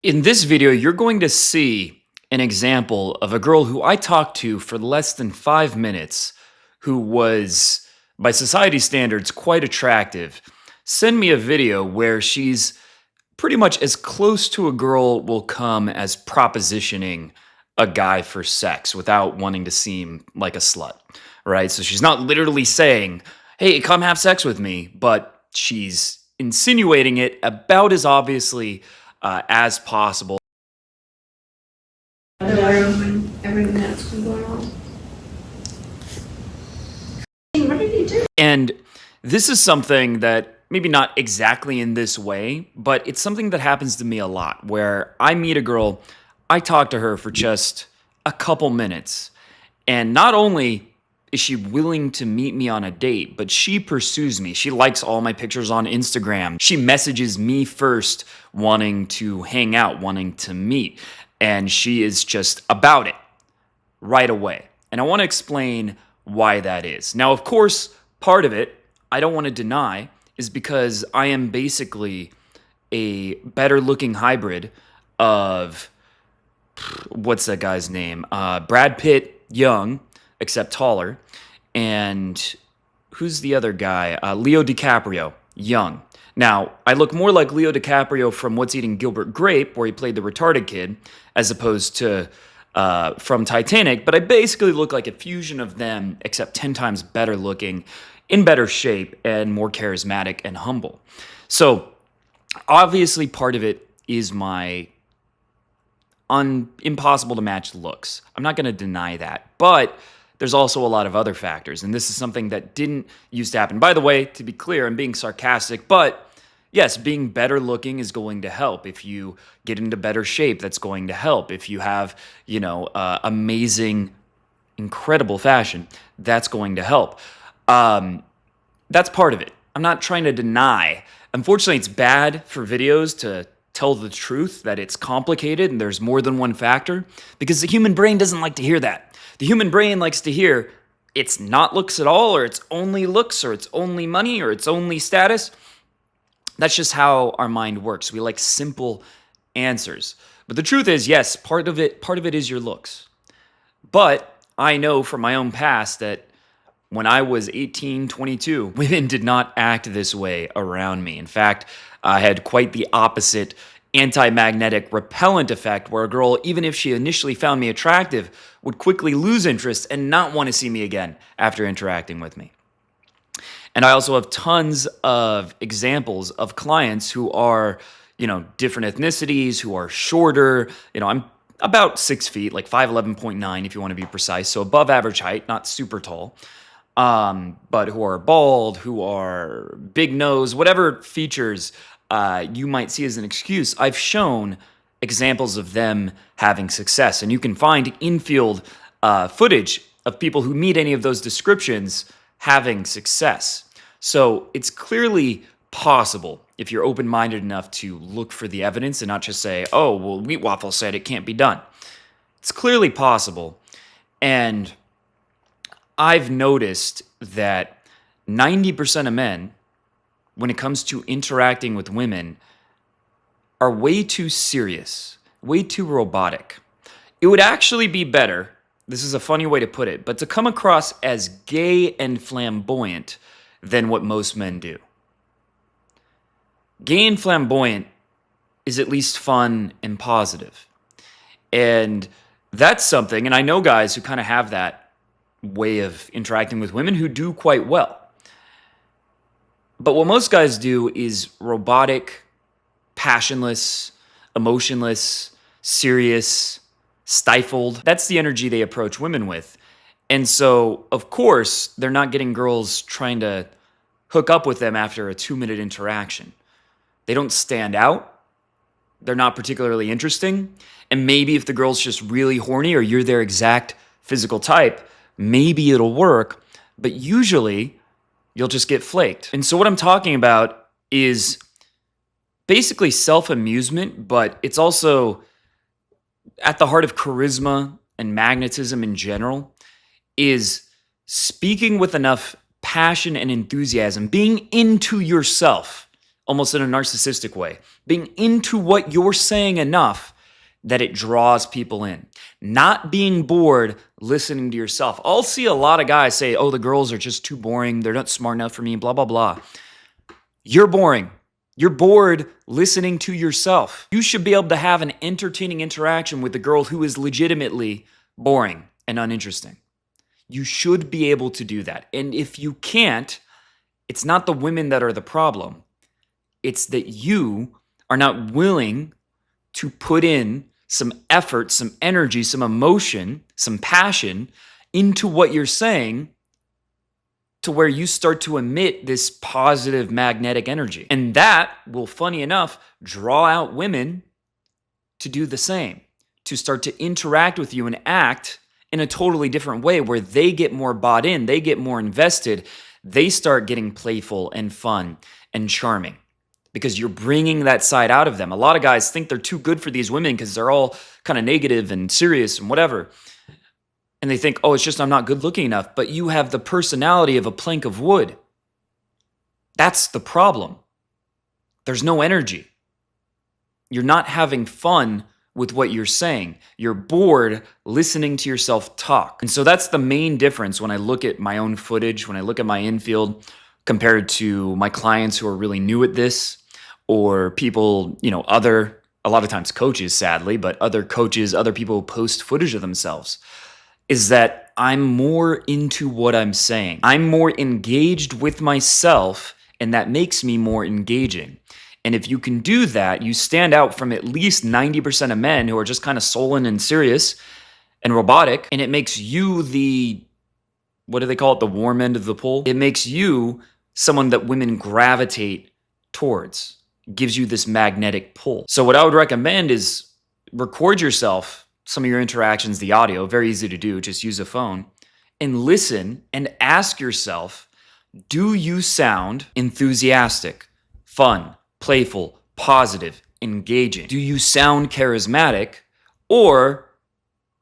In this video, you're going to see an example of a girl who I talked to for less than 5 minutes, who was, by society standards, quite attractive. Send me a video where she's pretty much as close to a girl will come as propositioning a guy for sex without wanting to seem like a slut, right? So she's not literally saying, hey, come have sex with me, but she's insinuating it about as obviously as possible. The room and everything that's been going on. What did you do? And this is something that maybe not exactly in this way, but it's something that happens to me a lot where I meet a girl, I talk to her for just a couple minutes, and not only is she willing to meet me on a date, but she pursues me. She likes all my pictures on Instagram. She messages me first, wanting to hang out, wanting to meet, and she is just about it right away. And I want to explain why that is. Now, of course, part of it, I don't want to deny, is because I am basically a better looking hybrid of, what's that guy's name? Brad Pitt, young, except taller. And who's the other guy? Leo DiCaprio, young. Now, I look more like Leo DiCaprio from What's Eating Gilbert Grape, where he played the retarded kid, as opposed to from Titanic, but I basically look like a fusion of them, except 10 times better looking, in better shape, and more charismatic and humble. So, obviously, part of it is my impossible to match looks. I'm not going to deny that, but there's also a lot of other factors, and this is something that didn't used to happen. By the way, to be clear, I'm being sarcastic, but yes, being better looking is going to help. If you get into better shape, that's going to help. If you have, amazing, incredible fashion, that's going to help. That's part of it. I'm not trying to deny. Unfortunately, it's bad for videos to tell the truth that it's complicated and there's more than one factor, because the human brain doesn't like to hear that. The human brain likes to hear it's not looks at all, or it's only looks, or it's only money, or it's only status. That's just how our mind works. We like simple answers. But the truth is, yes, part of it is your looks. But I know from my own past that when I was 18, 22, women did not act this way around me. In fact, I had quite the opposite anti-magnetic repellent effect, where a girl, even if she initially found me attractive, would quickly lose interest and not want to see me again after interacting with me. And I also have tons of examples of clients who are, different ethnicities, who are shorter. I'm about 6 feet, like 5'11.9 if you want to be precise, so above average height, not super tall, but who are bald, who are big nose, whatever features you might see as an excuse. I've shown examples of them having success, and you can find infield footage of people who meet any of those descriptions having success. So it's clearly possible if you're open-minded enough to look for the evidence and not just say, oh, well, Wheat Waffle said it can't be done. It's clearly possible. And I've noticed that 90% of men, when it comes to interacting with women, are way too serious, way too robotic. It would actually be better, this is a funny way to put it, but to come across as gay and flamboyant than what most men do. Gay and flamboyant is at least fun and positive. And that's something, and I know guys who kind of have that way of interacting with women who do quite well. But what most guys do is robotic, passionless, emotionless, serious, stifled. That's the energy they approach women with. And so, of course, they're not getting girls trying to hook up with them after a 2-minute interaction. They don't stand out. They're not particularly interesting. And maybe if the girl's just really horny or you're their exact physical type, maybe it'll work. But usually, you'll just get flaked. And so what I'm talking about is basically self-amusement, but it's also at the heart of charisma and magnetism in general, is speaking with enough passion and enthusiasm, being into yourself almost in a narcissistic way. Being into what you're saying enough that it draws people in. Not being bored listening to yourself. I'll see a lot of guys say, oh, the girls are just too boring. They're not smart enough for me, blah, blah, blah. You're boring. You're bored listening to yourself. You should be able to have an entertaining interaction with the girl who is legitimately boring and uninteresting. You should be able to do that. And if you can't, it's not the women that are the problem. It's that you are not willing to put in some effort, some energy, some emotion, some passion into what you're saying to where you start to emit this positive magnetic energy. And that will, funny enough, draw out women to do the same, to start to interact with you and act in a totally different way where they get more bought in, they get more invested, they start getting playful and fun and charming because you're bringing that side out of them. A lot of guys think they're too good for these women because they're all kind of negative and serious and whatever. And they think, oh, it's just I'm not good looking enough. But you have the personality of a plank of wood. That's the problem. There's no energy. You're not having fun with what you're saying. You're bored listening to yourself talk. And so that's the main difference when I look at my own footage, when I look at my infield compared to my clients who are really new at this, or people, a lot of times coaches, sadly, but other coaches, other people who post footage of themselves, is that I'm more into what I'm saying. I'm more engaged with myself, and that makes me more engaging. And if you can do that, you stand out from at least 90% of men who are just kind of sullen and serious and robotic, and it makes you what do they call it? The warm end of the pool. It makes you someone that women gravitate towards. It gives you this magnetic pull. So what I would recommend is record yourself, some of your interactions, the audio, very easy to do, just use a phone, and listen and ask yourself, do you sound enthusiastic, fun, playful, positive, engaging? Do you sound charismatic, or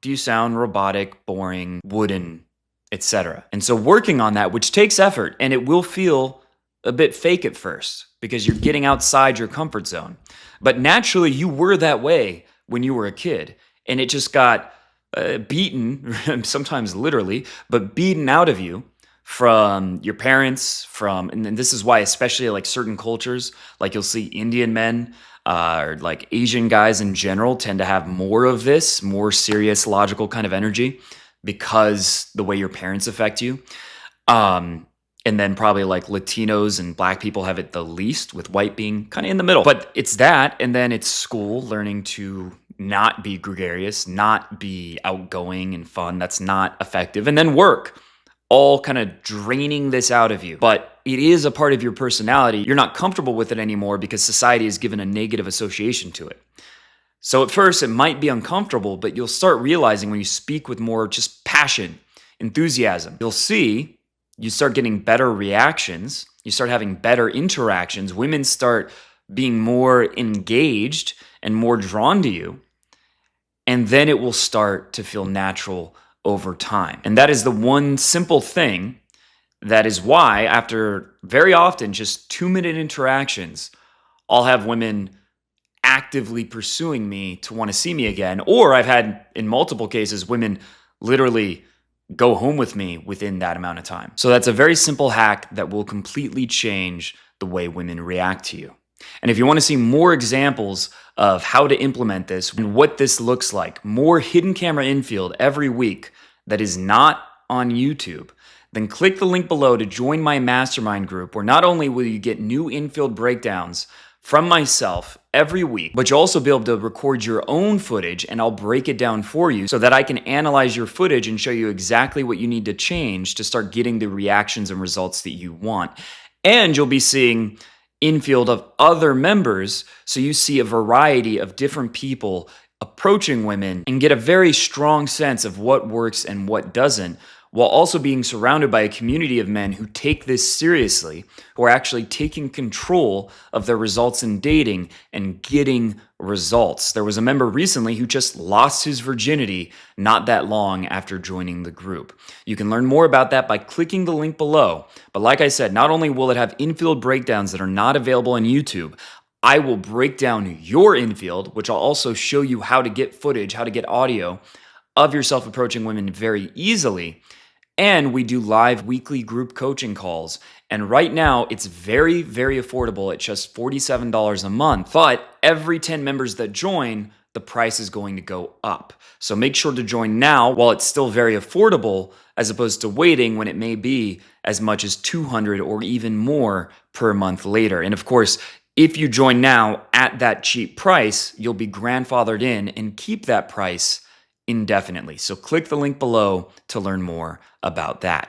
do you sound robotic, boring, wooden, etc.? And so working on that, which takes effort, and it will feel a bit fake at first because you're getting outside your comfort zone. But naturally, you were that way when you were a kid, and it just got beaten, sometimes literally, but beaten out of you from your parents, and this is why especially like certain cultures, like you'll see Indian men or like Asian guys in general tend to have more of this, more serious, logical kind of energy because the way your parents affect you. And then probably like Latinos and Black people have it the least, with white being kind of in the middle. But it's that, and then it's school, learning to not be gregarious, not be outgoing and fun. That's not effective. And then work, all kind of draining this out of you. But it is a part of your personality. You're not comfortable with it anymore because society has given a negative association to it. So at first it might be uncomfortable, but you'll start realizing when you speak with more just passion, enthusiasm, you start getting better reactions. You start having better interactions. Women start being more engaged and more drawn to you. And then it will start to feel natural over time. And that is the one simple thing. That is why after very often just 2-minute interactions, I'll have women actively pursuing me to want to see me again. Or I've had, in multiple cases, women literally go home with me within that amount of time. So that's a very simple hack that will completely change the way women react to you. And if you want to see more examples of how to implement this and what this looks like, more hidden camera infield every week that is not on YouTube, then click the link below to join my mastermind group, where not only will you get new infield breakdowns from myself every week, but you'll also be able to record your own footage, and I'll break it down for you so that I can analyze your footage and show you exactly what you need to change to start getting the reactions and results that you want. And you'll be seeing infield of other members, so you see a variety of different people approaching women and get a very strong sense of what works and what doesn't, while also being surrounded by a community of men who take this seriously, who are actually taking control of their results in dating and getting results. There was a member recently who just lost his virginity not that long after joining the group. You can learn more about that by clicking the link below. But like I said, not only will it have infield breakdowns that are not available on YouTube, I will break down your infield, which I'll also show you how to get footage, how to get audio of yourself approaching women very easily. And we do live weekly group coaching calls. And right now, it's very, very affordable at just $47 a month. But every 10 members that join, the price is going to go up. So make sure to join now while it's still very affordable, as opposed to waiting when it may be as much as $200 or even more per month later. And of course, if you join now at that cheap price, you'll be grandfathered in and keep that price indefinitely. So click the link below to learn more about that.